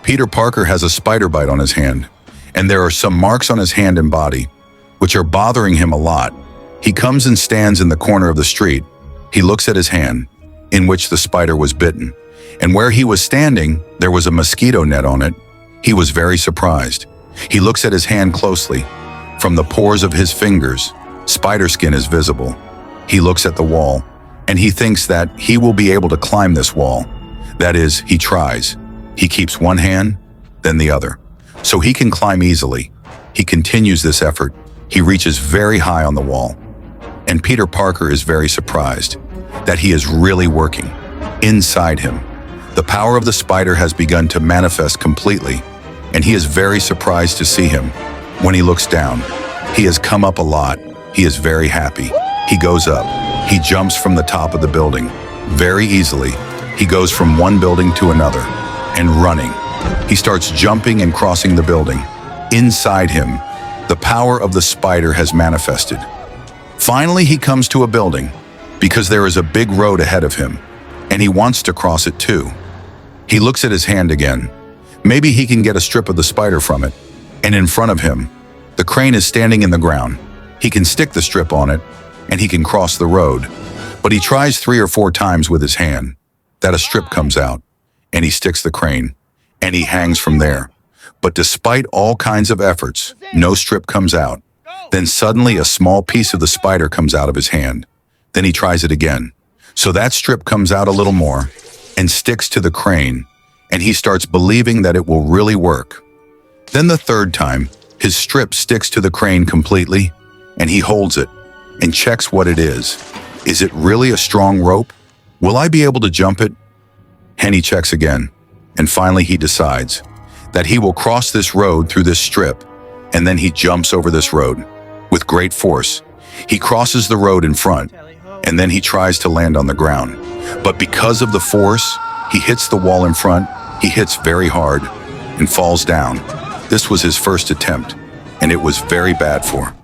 Peter Parker has a spider bite on his hand, and there are some marks on his hand and body, which are bothering him a lot. He comes and stands in the corner of the street. He looks at his hand, in which the spider was bitten, and where he was standing, there was a mosquito net on it. He was very surprised. He looks at his hand closely. From the pores of his fingers, spider skin is visible. He looks at the wall, and he thinks that he will be able to climb this wall. That is, he tries. He keeps one hand, then the other, so he can climb easily. He continues this effort. He reaches very high on the wall. And Peter Parker is very surprised that he is really working. Inside him, the power of the spider has begun to manifest completely, and he is very surprised to see him. When he looks down, he has come up a lot. He is very happy. He goes up. He jumps from the top of the building. Very easily, he goes from one building to another and running. He starts jumping and crossing the building. Inside him, the power of the spider has manifested. Finally, he comes to a building because there is a big road ahead of him, and he wants to cross it too. He looks at his hand again. Maybe he can get a strip of the spider from it. And in front of him, the crane is standing in the ground. He can stick the strip on it, and he can cross the road. But he tries 3 or 4 times with his hand. That a strip comes out, and he sticks the crane, and he hangs from there. But despite all kinds of efforts, no strip comes out. Then suddenly a small piece of the spider comes out of his hand. Then he tries it again. So that strip comes out a little more and sticks to the crane, and he starts believing that it will really work. Then the third time, his strip sticks to the crane completely, and he holds it and checks what it is. Is it really a strong rope? Will I be able to jump it? And he checks again, and finally he decides that he will cross this road through this strip, and then he jumps over this road. With great force, he crosses the road in front, and then he tries to land on the ground. But because of the force, he hits the wall in front, he hits very hard, and falls down. This was his first attempt, and it was very bad for him.